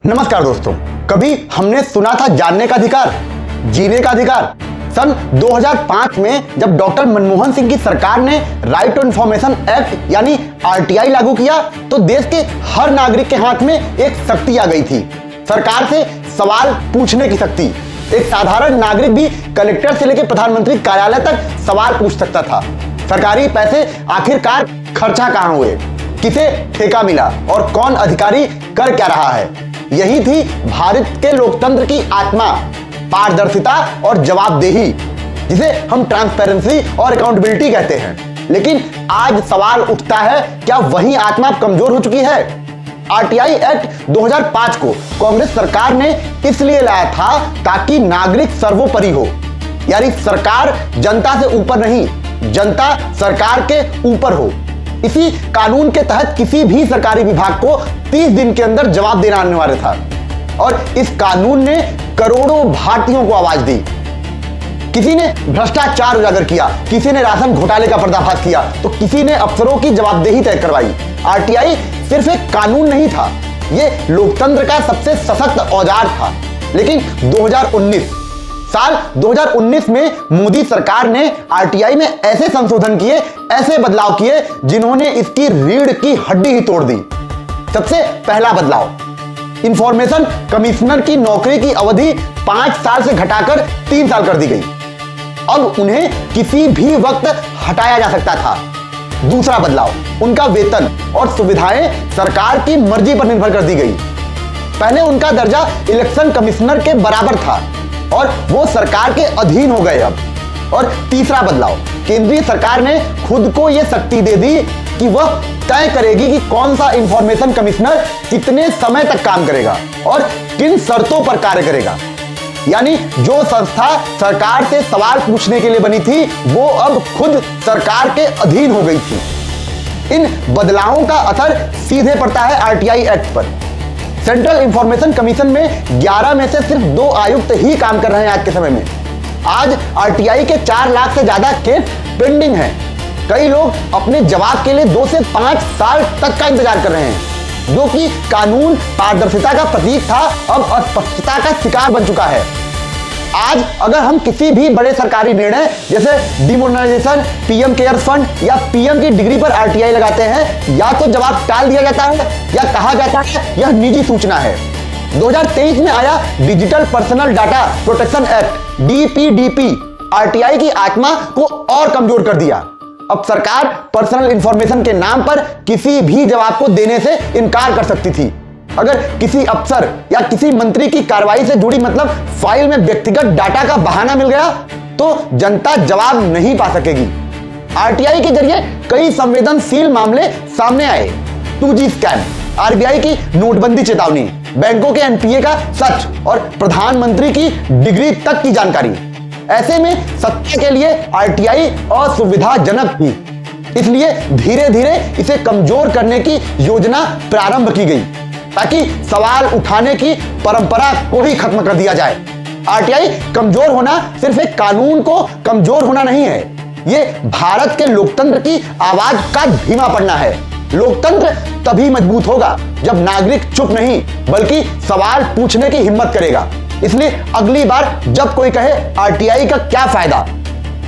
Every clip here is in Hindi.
नमस्कार दोस्तों, कभी हमने सुना था जानने का अधिकार, जीने का अधिकार। सन 2005 में जब डॉक्टर मनमोहन सिंह की सरकार ने राइट टू इंफॉर्मेशन एक्ट यानी आरटीआई लागू किया तो देश के हर नागरिक के हाथ में एक शक्ति आ गई थी, सरकार से सवाल पूछने की शक्ति। एक साधारण नागरिक भी कलेक्टर से लेकर प्रधानमंत्री कार्यालय तक सवाल पूछ सकता था। सरकारी पैसे आखिरकार खर्चा कहां हुए, किसे ठेका मिला और कौन अधिकारी कर क्या रहा है। यही थी भारत के लोकतंत्र की आत्मा, पारदर्शिता और जवाबदेही, जिसे हम ट्रांसपेरेंसी और अकाउंटेबिलिटी कहते हैं। लेकिन आज सवाल उठता है, क्या वही आत्मा कमजोर हो चुकी है? आरटीआई एक्ट 2005 को कांग्रेस सरकार ने इसलिए लाया था ताकि नागरिक सर्वोपरि हो, यानी सरकार जनता से ऊपर नहीं, जनता सरकार के ऊपर हो। इसी कानून के तहत किसी भी सरकारी विभाग को 30 दिन के अंदर जवाब देना अनिवार्य था और इस कानून ने करोड़ों भारतीयों को आवाज दी। किसी ने भ्रष्टाचार उजागर किया, किसी ने राशन घोटाले का पर्दाफाश किया, तो किसी ने अफसरों की जवाबदेही तय करवाई। आरटीआई सिर्फ एक कानून नहीं था, यह लोकतंत्र का सबसे सशक्त औजार था। लेकिन 2019 में मोदी सरकार ने आरटीआई में ऐसे संशोधन किए, ऐसे बदलाव किए जिन्होंने इसकी रीढ़ की हड्डी ही तोड़ दी। सबसे पहला बदलाव, इंफॉर्मेशन कमिश्नर की नौकरी की अवधि 5 साल से घटाकर 3 साल कर दी गई। अब उन्हें किसी भी वक्त हटाया जा सकता था। दूसरा बदलाव, उनका वेतन और सुविधाएं सरकार की मर्जी पर निर्भर कर दी गई। पहले उनका दर्जा इलेक्शन कमिश्नर के बराबर था और वो सरकार के अधीन हो गए अब। और तीसरा बदलाव, केंद्रीय सरकार ने खुद को यह शक्ति दे दी कि वह तय करेगी कि कौन सा इंफॉर्मेशन कमिश्नर कितने समय तक काम करेगा और किन शर्तों पर कार्य करेगा। यानी जो संस्था सरकार से सवाल पूछने के लिए बनी थी वो अब खुद सरकार के अधीन हो गई थी। इन बदलावों का असर सीधे पड़ता है आरटीआई एक्ट पर। सेंट्रल इंफॉर्मेशन कमीशन में 11 में से सिर्फ 2 आयुक्त ही काम कर रहे हैं आज के समय में। आज आरटीआई के 4 लाख से ज्यादा केस पेंडिंग हैं। कई लोग अपने जवाब के लिए 2 से 5 साल तक का इंतजार कर रहे हैं। जो कि कानून पारदर्शिता का प्रतीक था, अब अस्पष्टता का शिकार बन चुका है। आज अगर हम किसी भी बड़े सरकारी निर्णय जैसे डिमोनेटाइजेशन, पीएम केयर्स फंड या पीएम की डिग्री पर आरटीआई लगाते हैं, या तो जवाब टाल दिया जाता है या कहा जाता है यह निजी सूचना है। 2023 में आया digital personal data protection act DPDP RTI की आत्मा को और कमजोर कर दिया। अब सरकार पर्सनल इंफॉर्मेशन के नाम पर किसी भी जवाब को देने से इनकार कर सकती थी। अगर किसी अफसर या किसी मंत्री की कार्रवाई से जुड़ी मतलब फाइल में व्यक्तिगत डाटा का बहाना मिल गया तो जनता जवाब नहीं पा सकेगी। आरटीआई के जरिए कई संवेदनशील मामले सामने आए। 2G स्कैम, आरबीआई की नोटबंदी चेतावनी, बैंकों के एनपीए का सच और प्रधानमंत्री की डिग्री तक की जानकारी। ऐसे में सत्ता के लिए आरटीआई असुविधाजनक थी, इसलिए धीरे धीरे इसे कमजोर करने की योजना प्रारंभ की गई ताकि सवाल उठाने की परंपरा को ही खत्म कर दिया जाए। आरटीआई कमजोर होना सिर्फ एक कानून को कमजोर होना नहीं है, यह भारत के लोकतंत्र की आवाज का धीमा पड़ना है। लोकतंत्र तभी मजबूत होगा जब नागरिक चुप नहीं बल्कि सवाल पूछने की हिम्मत करेगा। इसलिए अगली बार जब कोई कहे आरटीआई का क्या फायदा,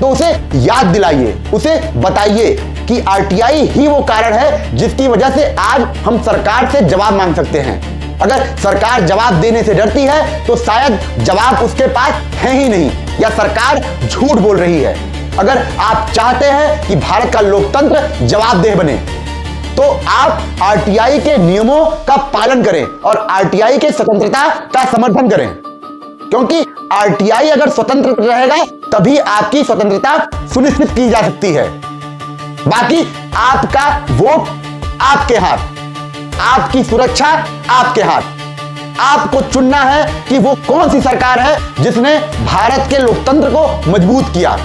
तो उसे याद दिलाइए, उसे बताइए कि आरटीआई ही वो कारण है जिसकी वजह से आज हम सरकार से जवाब मांग सकते हैं। अगर सरकार जवाब देने से डरती है तो शायद जवाब उसके पास है ही नहीं, या सरकार झूठ बोल रही है। अगर आप चाहते हैं कि भारत का लोकतंत्र जवाबदेह बने तो आप आरटीआई के नियमों का पालन करें और आरटीआई के स्वतंत्रता का समर्थन करें, क्योंकि आरटीआई अगर स्वतंत्र रहेगा तभी आपकी स्वतंत्रता सुनिश्चित की जा सकती है। बाकी आपका वोट आपके हाथ, आपकी सुरक्षा आपके हाथ। आपको चुनना है कि वो कौन सी सरकार है जिसने भारत के लोकतंत्र को मजबूत किया,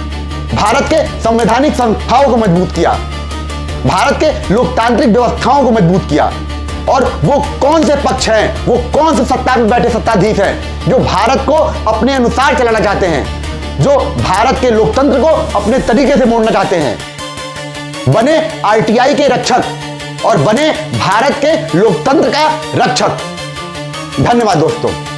भारत के संवैधानिक संस्थाओं को मजबूत किया, भारत के लोकतांत्रिक व्यवस्थाओं को मजबूत किया, और वो कौन से पक्ष हैं, वो कौन से सत्ता में बैठे सत्ताधीश हैं जो भारत को अपने अनुसार चलाना चाहते हैं, जो भारत के लोकतंत्र को अपने तरीके से मोड़ना चाहते हैं। बने आरटीआई के रक्षक और बने भारत के लोकतंत्र का रक्षक। धन्यवाद दोस्तों।